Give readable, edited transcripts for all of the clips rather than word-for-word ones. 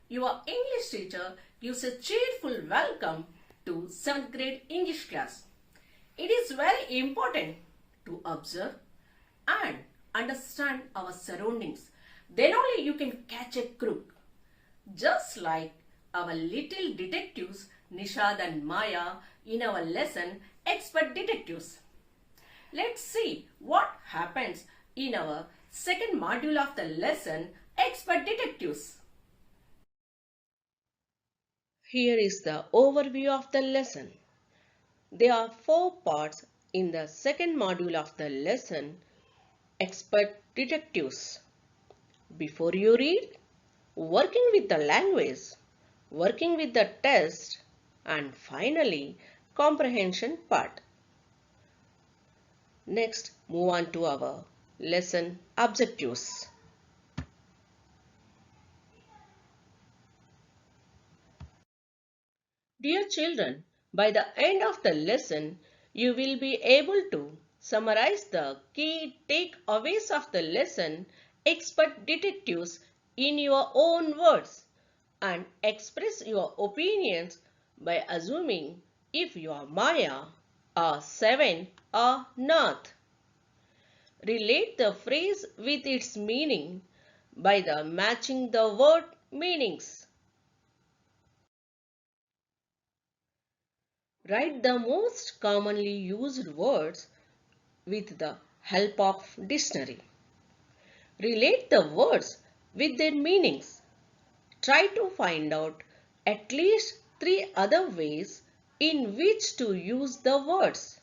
Your English teacher gives a cheerful welcome to 7th grade English class. It is very important to observe and understand our surroundings. Then only you can catch a crook. Just like our little detectives Nishad and Maya in our lesson Expert Detectives. Let's see what happens in our second module of the lesson Expert Detectives. Here is the overview of the lesson. There are 4 parts in the second module of the lesson, Expert Detectives. Before you read, working with the language, working with the test, and finally, comprehension part. Next, move on to our lesson objectives. Dear children, by the end of the lesson, you will be able to summarize the key takeaways of the lesson Expert Detectives in your own words and express your opinions by assuming if you are Maya or Seven or Nath. Relate the phrase with its meaning by the matching the word meanings. Write the most commonly used words with the help of dictionary. Relate the words with their meanings. Try to find out at least 3 other ways in which to use the words.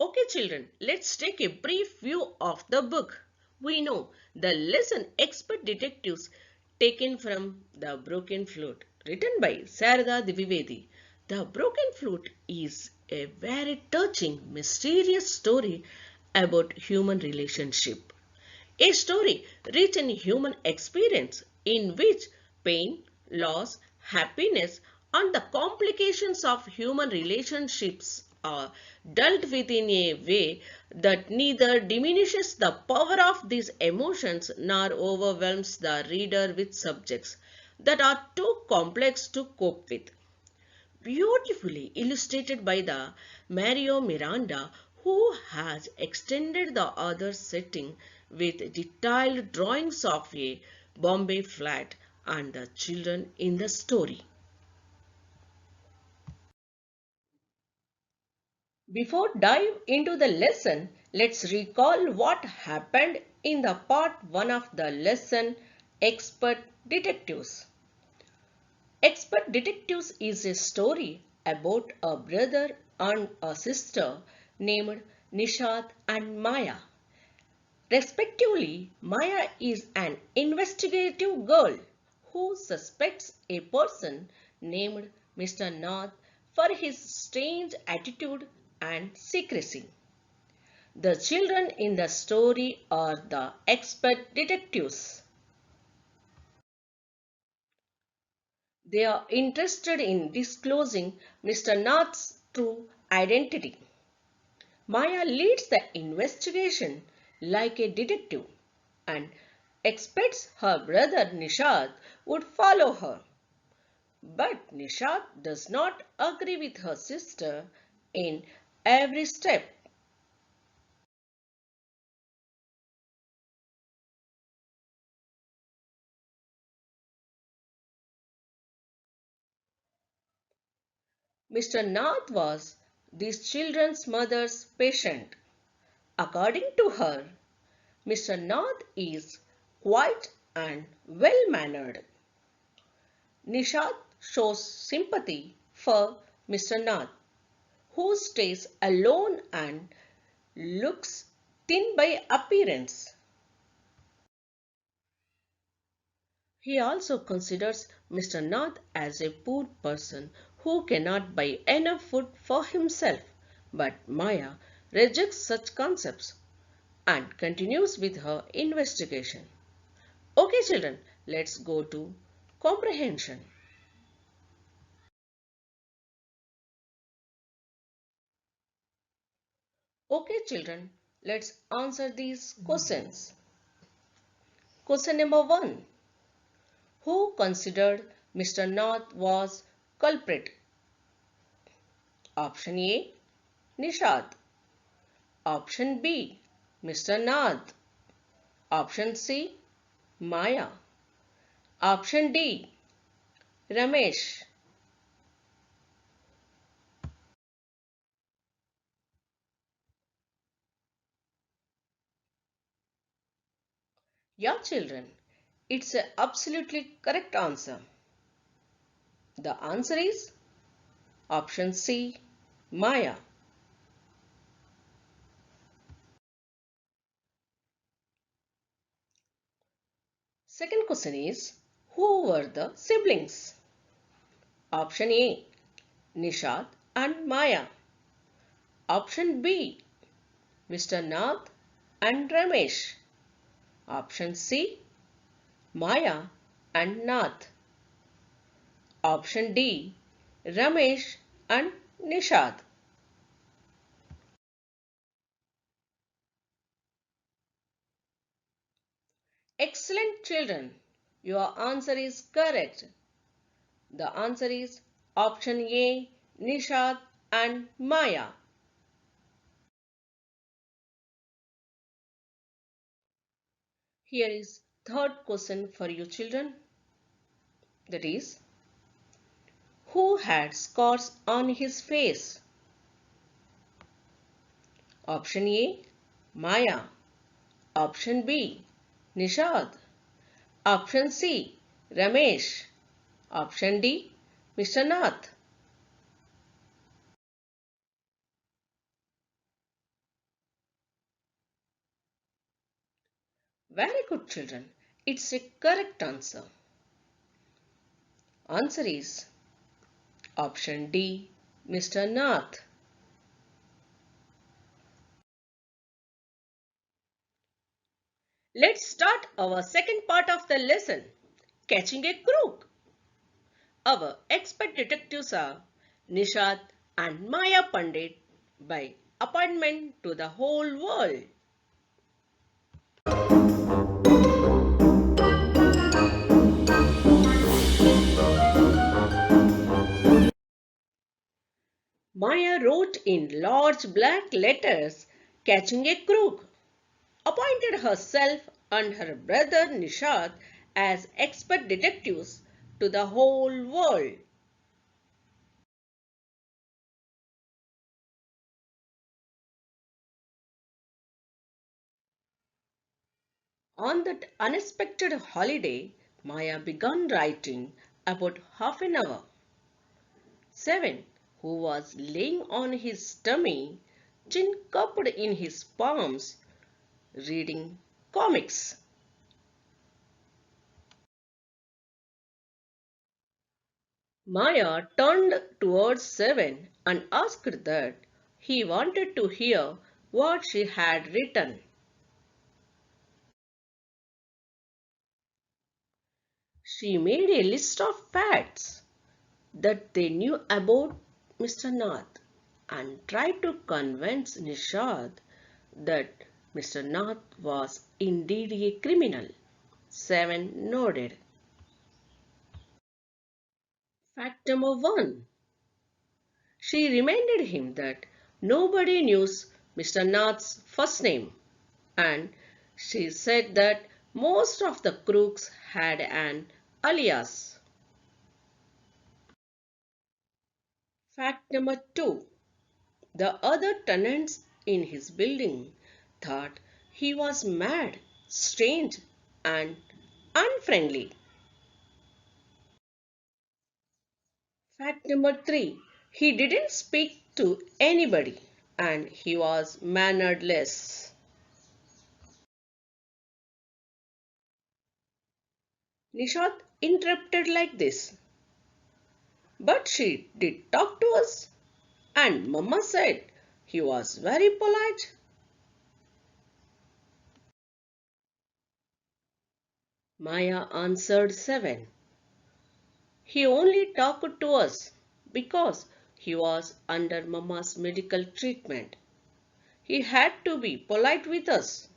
Okay children, let's take a brief view of the book. We know the lesson Expert Detectives taken from The Broken Flute, written by Sarada Divivedi. The Broken Flute is a very touching, mysterious story about human relationship. A story rich in human experience in which pain, loss, happiness and the complications of human relationships are dealt with in a way that neither diminishes the power of these emotions nor overwhelms the reader with subjects that are too complex to cope with. Beautifully illustrated by the Mario Miranda, who has extended the other setting with detailed drawings of a Bombay flat and the children in the story. Before dive into the lesson, let's recall what happened in the part 1 of the lesson, Expert Detectives. Expert Detectives is a story about a brother and a sister named Nishad and Maya. Respectively, Maya is an investigative girl who suspects a person named Mr. Nath for his strange attitude and secrecy. The children in the story are the expert detectives. They are interested in disclosing Mr. Nath's true identity. Maya leads the investigation like a detective and expects her brother Nishad would follow her. But Nishad does not agree with her sister in every step. Mr. Nath was these children's mother's patient. According to her, Mr. Nath is quiet and well-mannered. Nishad shows sympathy for Mr. Nath, who stays alone and looks thin by appearance. He also considers Mr. Nath as a poor person who cannot buy enough food for himself. But Maya rejects such concepts and continues with her investigation. Okay children, let's go to comprehension. Okay children, let's answer these questions. Question number 1. Who considered Mr. Nath was culprit? Option A. Nishad. Option B. Mr. Nath. Option C. Maya. Option D. Ramesh. Yeah, children, it's a absolutely correct answer. The answer is option C. Maya. Second question is, who were the siblings? Option A. Nishad and Maya. Option B. Mr. Nath and Ramesh. Option C. Maya and Nath. Option D. Ramesh and Nishad. Excellent, children. Your answer is correct. The answer is option A. Nishad and Maya. Here is third question for you, children. That is, who had scars on his face? Option A. Maya. Option B. Nishad. Option C. Ramesh. Option D. Mr. Nath. Very good, children. It's a correct answer. Answer is option D. Mr. Nath. Let's start our second part of the lesson, catching a crook. Our expert detectives are Nishad and Maya Pandit by appointment to the whole world. Maya wrote in large black letters, catching a crook, appointed herself and her brother Nishad as expert detectives to the whole world. On that unexpected holiday, Maya began writing about half an hour. Seven, who was laying on his tummy, chin cupped in his palms, reading comics. Maya turned towards Seven and asked that he wanted to hear what she had written. She made a list of facts that they knew about Mr. Nath and tried to convince Nishad that Mr. Nath was indeed a criminal. Seven nodded. Fact number 1. She reminded him that nobody knew Mr. Nath's first name, and she said that most of the crooks had an alias. Fact number 2. The other tenants in his building thought he was mad, strange, and unfriendly. Fact number 3. He didn't speak to anybody and he was mannerless. Nishad interrupted like this. But she did talk to us, and Mama said he was very polite. Maya answered Seven. He only talked to us because he was under Mama's medical treatment. He had to be polite with us.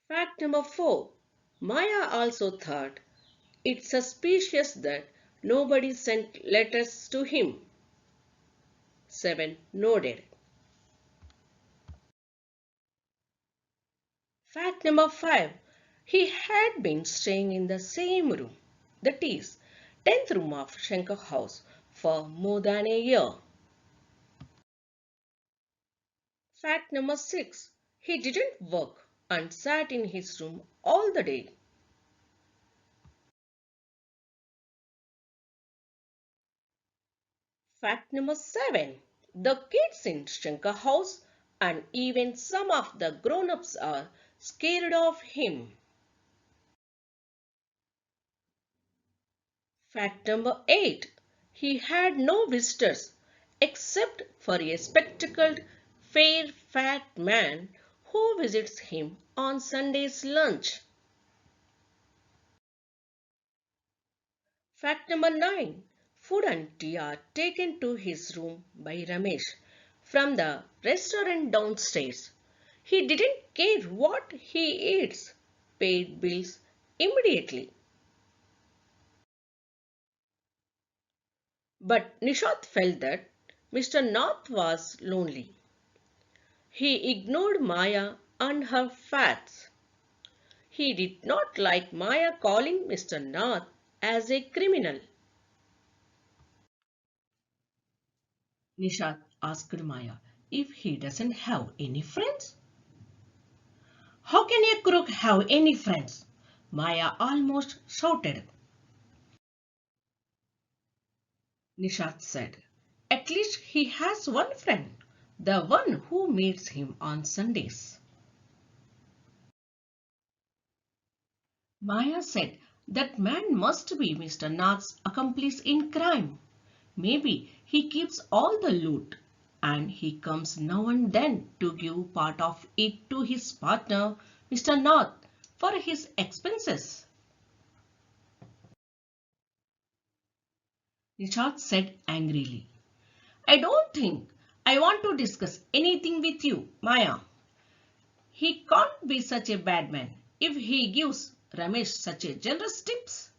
Fact number 4. Maya also thought it suspicious that nobody sent letters to him. 7 nodded. Fact number 5. He had been staying in the same room, that is, 10th room of Shankar house, for more than a year. Fact number 6. He didn't work and sat in his room all the day. Fact number 7. The kids in Shankar house and even some of the grown-ups are scared of him. Fact number 8. He had no visitors except for a spectacled, fair, fat man who visits him on Sunday's lunch. Fact number 9. Food and tea are taken to his room by Ramesh from the restaurant downstairs. He didn't care what he eats, paid bills immediately. But Nishat felt that Mr. Nath was lonely. He ignored Maya and her fads. He did not like Maya calling Mr. Nath as a criminal. Nishat asked Maya if he doesn't have any friends. How can a crook have any friends? Maya almost shouted. Nishat said, at least he has one friend, the one who meets him on Sundays. Maya said that man must be Mr. Nath's accomplice in crime. Maybe he keeps all the loot and he comes now and then to give part of it to his partner, Mr. Nath, for his expenses. Nishat said angrily, I don't think I want to discuss anything with you, Maya. He can't be such a bad man if he gives Ramesh such a generous tips.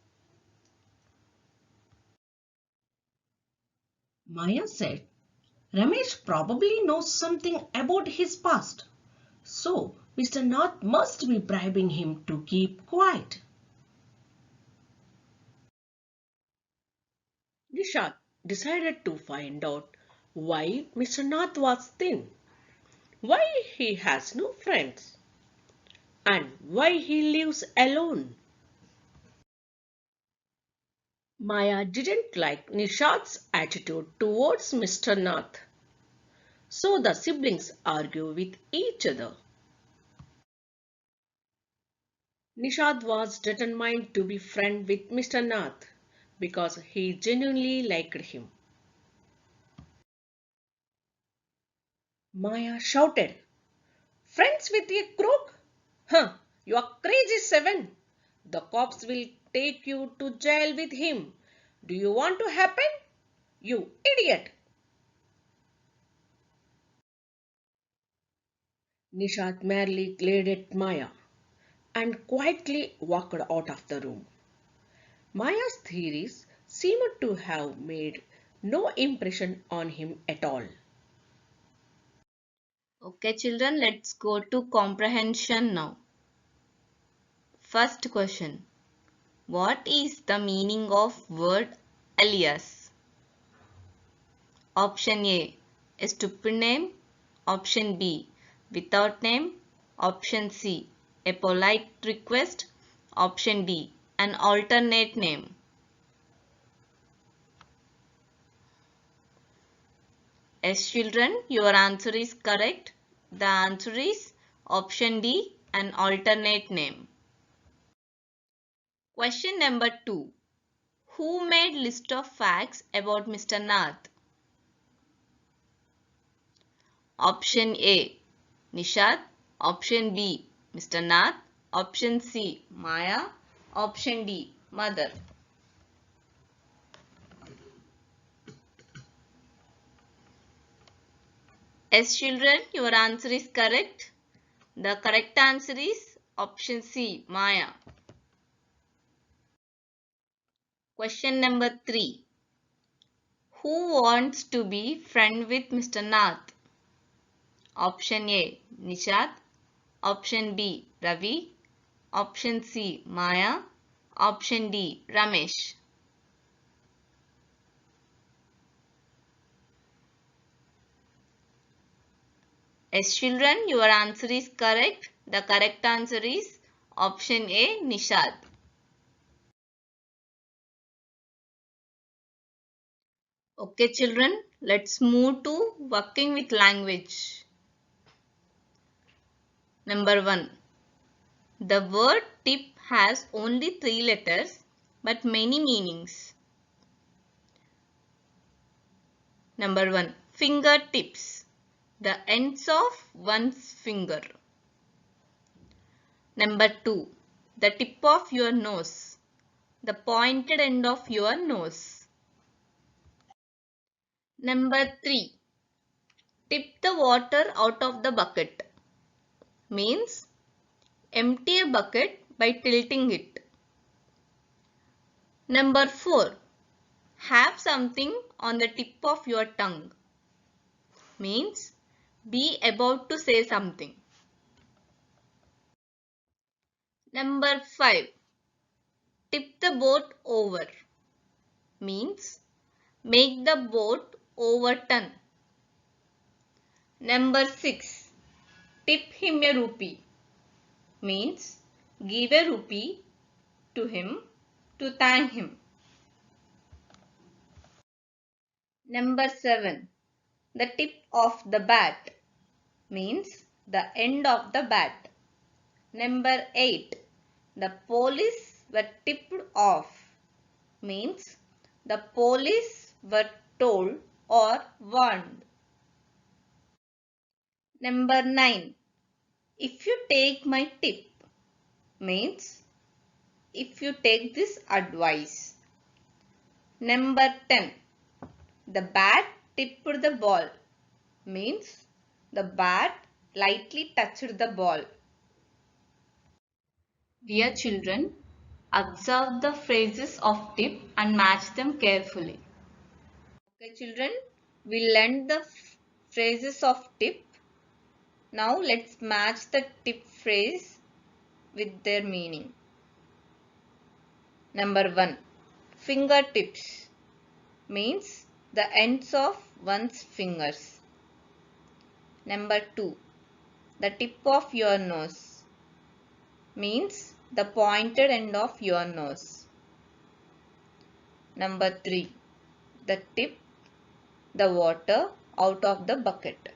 Maya said, Ramesh probably knows something about his past. So, Mr. Nath must be bribing him to keep quiet. Nishat decided to find out why Mr. Nath was thin, why he has no friends, and why he lives alone. Maya didn't like Nishat's attitude towards Mr. Nath, so the siblings argue with each other. Nishad was determined to be friend with Mr. Nath because he genuinely liked him. Maya shouted, friends with a crook? Huh, you are crazy, Seven. The cops will take you to jail with him. Do you want to happen? You idiot! Nishat merely glared at Maya and quietly walked out of the room. Maya's theories seemed to have made no impression on him at all. Okay, children, let's go to comprehension now. First question. What is the meaning of word alias? Option A, a stupid name. Option B, without name. Option C, a polite request. Option D, an alternate name. Yes, children, your answer is correct. The answer is option D, an alternate name. Question number 2. Who made list of facts about Mr. Nath? Option A, Nishad. Option B, Mr. Nath. Option C, Maya. Option D, Mother. Yes, children, your answer is correct. The correct answer is Option C. Maya. Question number 3. Who wants to be friend with Mr. Nath? Option A. Nishad. Option B. Ravi. Option C. Maya. Option D. Ramesh. Yes, children, your answer is correct. The correct answer is option A. Nishad. Okay, children, let's move to working with language. Number 1. The word tip has only 3 letters but many meanings. Number 1. Fingertips. The ends of one's finger. Number 2. The tip of your nose. The pointed end of your nose. Number 3. Tip the water out of the bucket. Means empty a bucket by tilting it. Number 4. Have something on the tip of your tongue. Means be about to say something. Number 5. Tip the boat over. Means make the boat overturn. Number 6. Tip him a rupee. Means give a rupee to him to thank him. Number 7. The tip of the bat. Means the end of the bat. Number 8. The police were tipped off. Means the police were told or warned. Number 9. If you take my tip. Means if you take this advice. Number 10. The bat tipped the ball. Means the bat lightly touched the ball. Dear children, observe the phrases of tip and match them carefully. Okay children, we learned the phrases of tip. Now let's match the tip phrase with their meaning. Number 1. Fingertips means the ends of one's fingers. Number 2. The tip of your nose means the pointed end of your nose. Number 3. The tip the water out of the bucket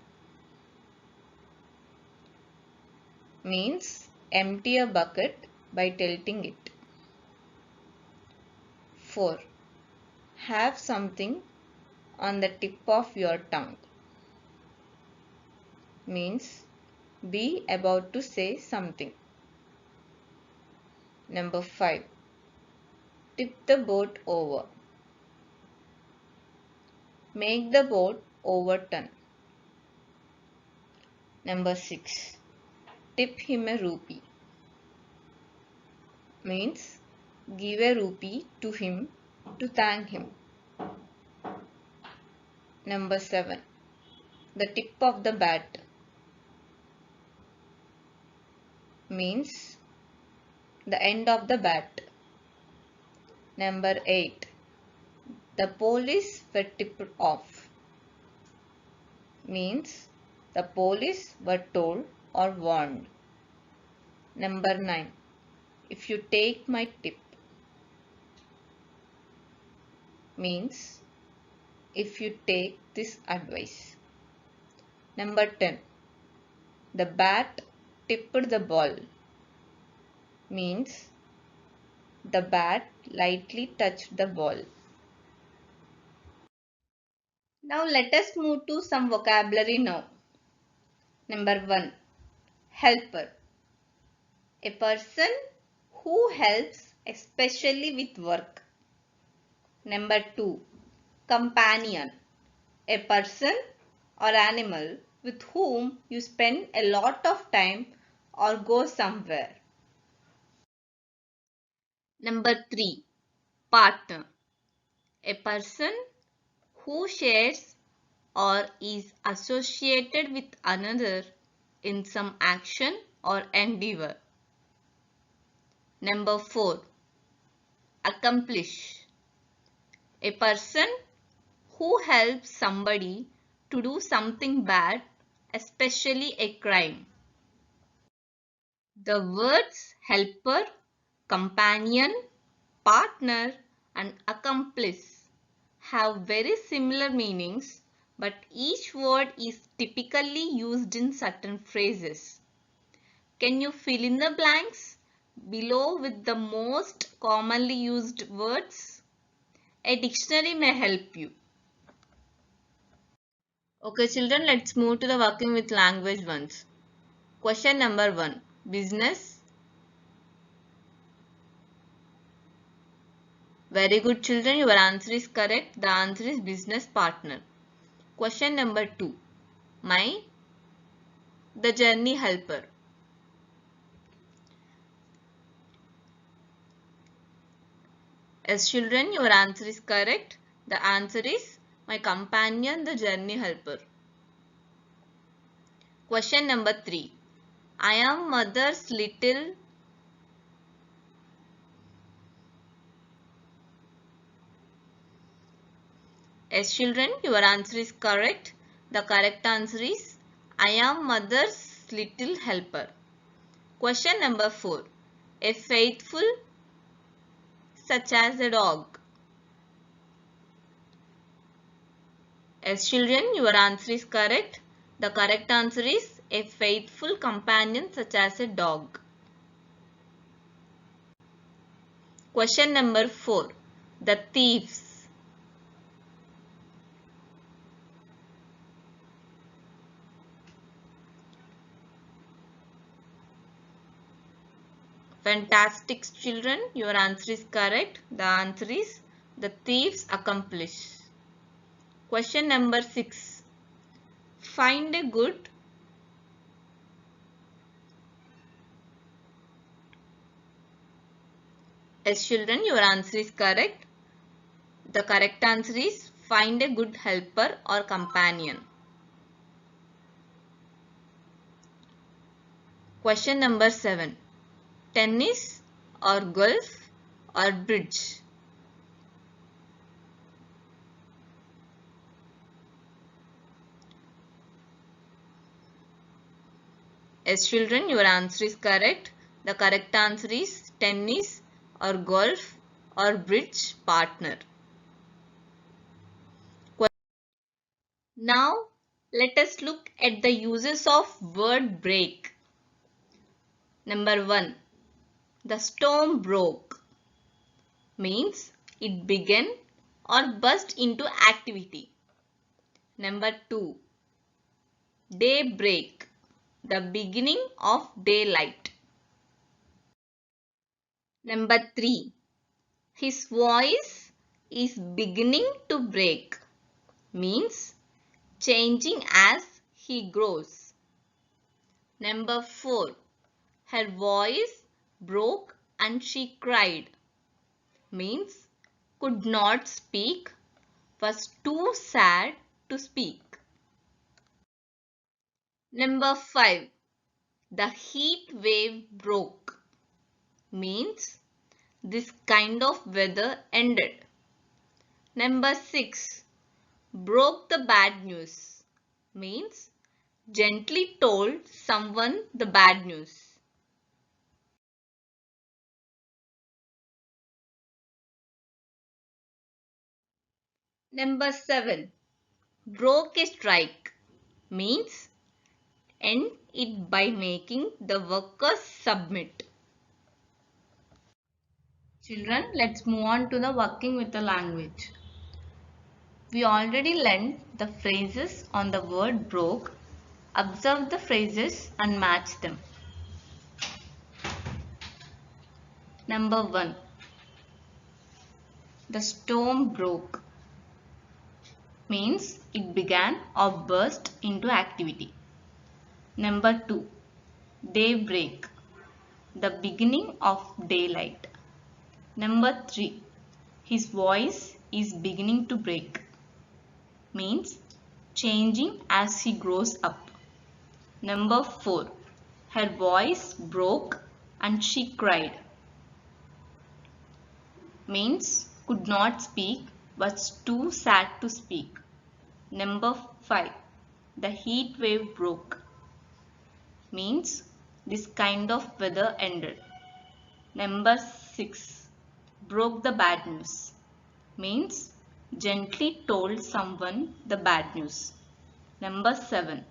means empty a bucket by tilting it. 4. Have something on the tip of your tongue means be about to say something. Number 5. Tip the boat over. Make the boat overturn. Number 6. Tip him a rupee. Means give a rupee to him to thank him. Number 7. The tip of the bat means the end of the bat. Number 8. The police were tipped off means the police were told or warned. Number 9. If you take my tip means if you take this advice. Number 10. The bat tipped the ball means the bat lightly touched the ball. Now let us move to some vocabulary now. Number 1. Helper. A person who helps especially with work. Number 2. Companion. A person or animal with whom you spend a lot of time or go somewhere. Number 3. Partner. A person who shares or is associated with another in some action or endeavor. Number 4. Accomplish. A person who helps somebody to do something bad, especially a crime. The words helper, companion, partner and accomplice have very similar meanings, but each word is typically used in certain phrases. Can you fill in the blanks below with the most commonly used words? A dictionary may help you. Okay children, let's move to the working with language ones. Question number 1. Business. Very good children, your answer is correct. The answer is business partner. Question number 2. The journey helper. Yes children, your answer is correct. The answer is my companion, the journey helper. Question number 3. I am mother's little. Yes children, your answer is correct. The correct answer is I am mother's little helper. Question number 4. A faithful such as a dog. Yes children, your answer is correct. The correct answer is a faithful companion such as a dog. Question number 4. The thieves. Fantastic children, your answer is correct. The answer is the thieves accomplish. Question number 6. Find a good. Yes children, your answer is correct. The correct answer is find a good helper or companion. Question number 7. Tennis or golf or bridge. Yes children, your answer is correct. The correct answer is tennis or golf or bridge partner. Now let us look at the uses of word break. Number 1. The storm broke means it began or burst into activity. Number 2. Daybreak, the beginning of daylight. Number 3. His voice is beginning to break means changing as he grows. Number 4. Her voice broke and she cried means could not speak, was too sad to speak. Number 5. The heat wave broke means this kind of weather ended. Number 6. Broke the bad news means gently told someone the bad news. Number 7. Broke a strike means end it by making the workers submit. Children, let's move on to the working with the language. We already learned the phrases on the word broke. Observe the phrases and match them. Number 1. The storm broke means it began or burst into activity. Number 2. Daybreak, the beginning of daylight. Number 3. His voice is beginning to break. Means changing as he grows up. Number 4. Her voice broke and she cried. Means could not speak, was too sad to speak. Number 5. The heat wave broke. Means this kind of weather ended. Number 6. Broke the bad news. Means gently told someone the bad news. Number 7.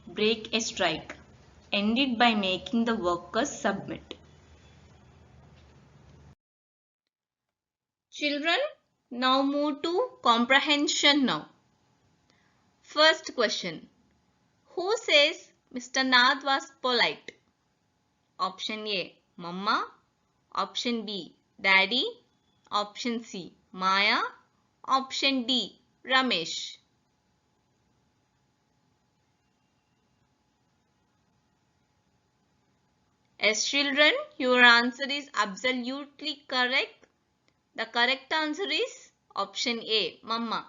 Break a strike. Ended by making the workers submit. Children, now move to comprehension now. First question. Who says Mr. Nath was polite? Option A. Mama. Option B. Daddy. Option C. Maya. Option D. Ramesh. As children, your answer is absolutely correct. The correct answer is option A. Mama.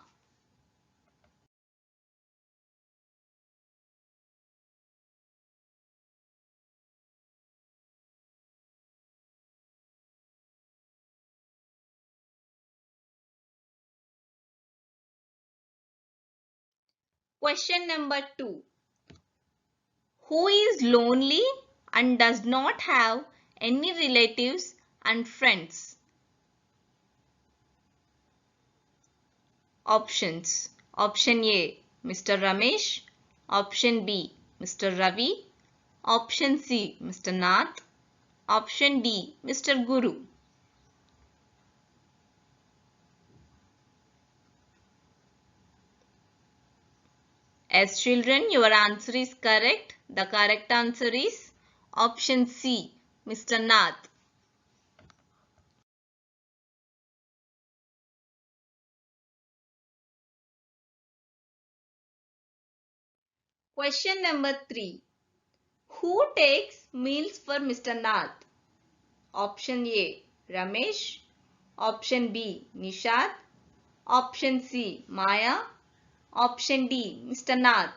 Question number 2. Who is lonely and does not have any relatives and friends? Options. Option A. Mr. Ramesh. Option B. Mr. Ravi. Option C. Mr. Nath. Option D. Mr. Guru. As children, your answer is correct. The correct answer is option C. Mr. Nath. Question number 3. Who takes meals for Mr. Nath? Option A. Ramesh. Option B. Nishad. Option C. Maya. Option D. Mr. Nath.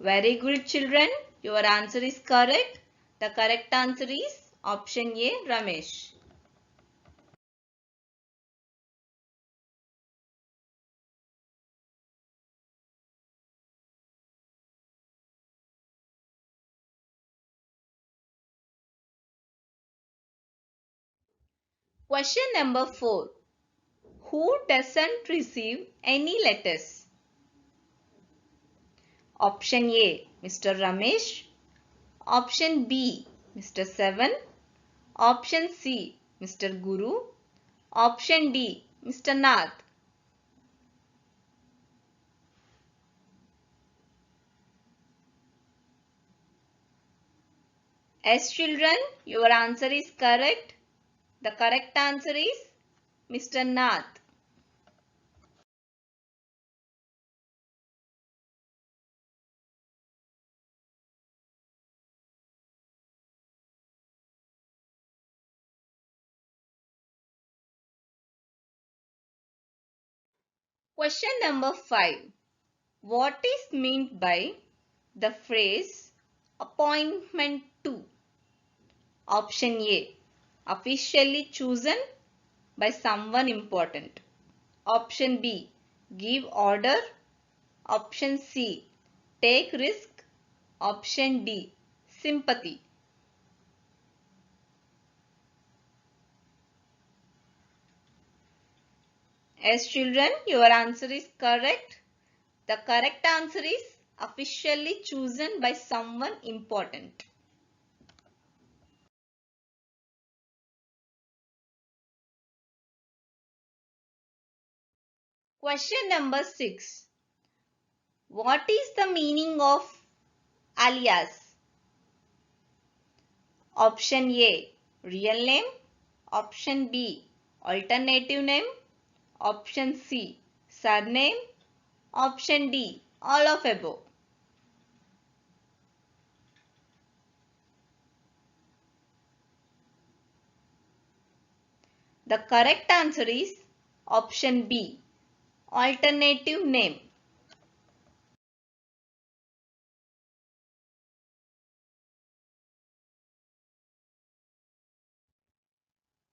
Very good, children. Your answer is correct. The correct answer is option A. Ramesh. Question number 4. Who doesn't receive any letters? Option A. Mr. Ramesh. Option B. Mr. Seven. Option C. Mr. Guru. Option D. Mr. Nath. As children, your answer is correct. The correct answer is Mr. Nath. Question number 5. What is meant by the phrase appointment to? Option A. Officially chosen by someone important. Option B. Give order. Option C. Take risk. Option D. Sympathy. As children, your answer is correct. The correct answer is officially chosen by someone important. Question number 6. What is the meaning of alias? Option A. Real name. Option B. Alternative name. Option C. Surname. Option D. All of above. The correct answer is option B, alternative name.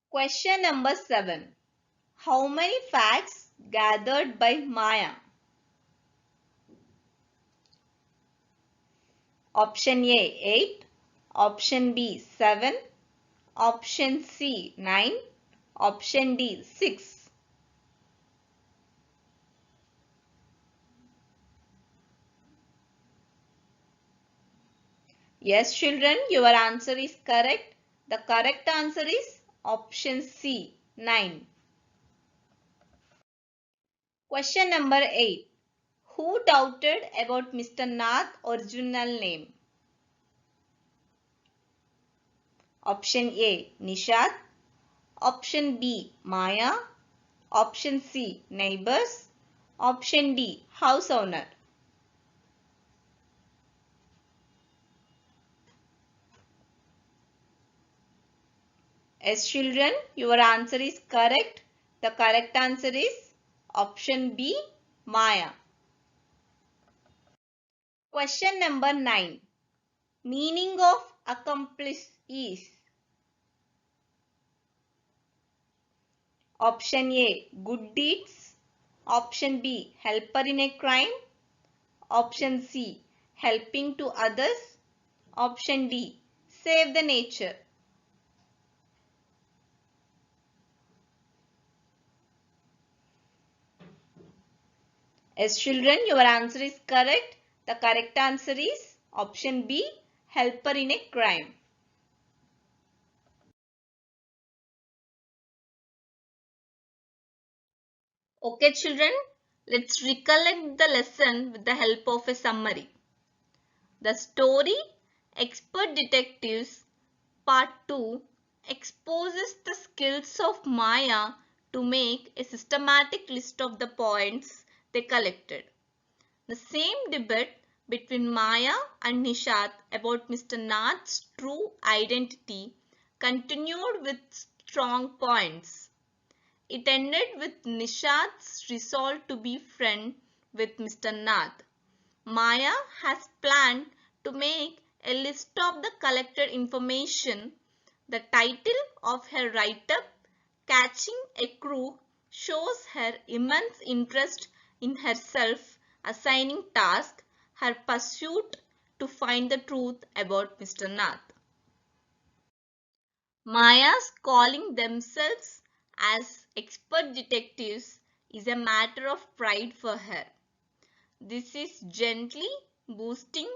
Question number 7. How many facts gathered by Maya? Option A 8, option B 7, option C 9, option D 6. Yes, children, your answer is correct. The correct answer is option C 9. Question number 8. Who doubted about Mr. Nath's original name? Option A Nishad, option B Maya, option C neighbors, option D house owner. Yes, children, your answer is correct. The correct answer is option B Maya. Question number 9. Meaning of accomplice is? Option A good deeds, option B helper in a crime, option C helping to others, option D save the nature. Yes, children, your answer is correct. The correct answer is option B helper in a crime. Okay, children, let's recollect the lesson with the help of a summary. The story Expert Detectives Part 2 exposes the skills of Maya to make a systematic list of the points they collected. The same debate between Maya and Nishad about Mr. Nath's true identity continued with strong points. It ended with Nishad's resolve to be friend with Mr. Nath. Maya has planned to make a list of the collected information. The title of her write-up, Catching a Crook, shows her immense interest in herself, assigning task, her pursuit to find the truth about Mr. Nath. Maya's calling themselves as expert detectives is a matter of pride for her. This is gently boosting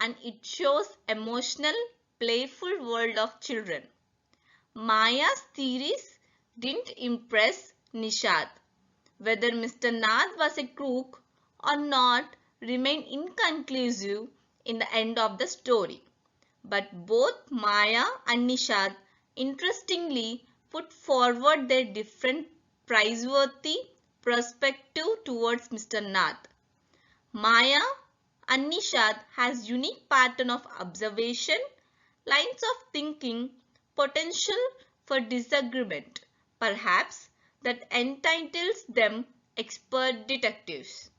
and it shows emotional, playful world of children. Maya's theories didn't impress Nishad. Whether Mr. Nath was a crook or not remained inconclusive in the end of the story. But both Maya and Nishad interestingly put forward their different praiseworthy perspective towards Mr. Nath. Maya and Nishad has unique pattern of observation, lines of thinking, potential for disagreement, perhaps that entitles them expert detectives.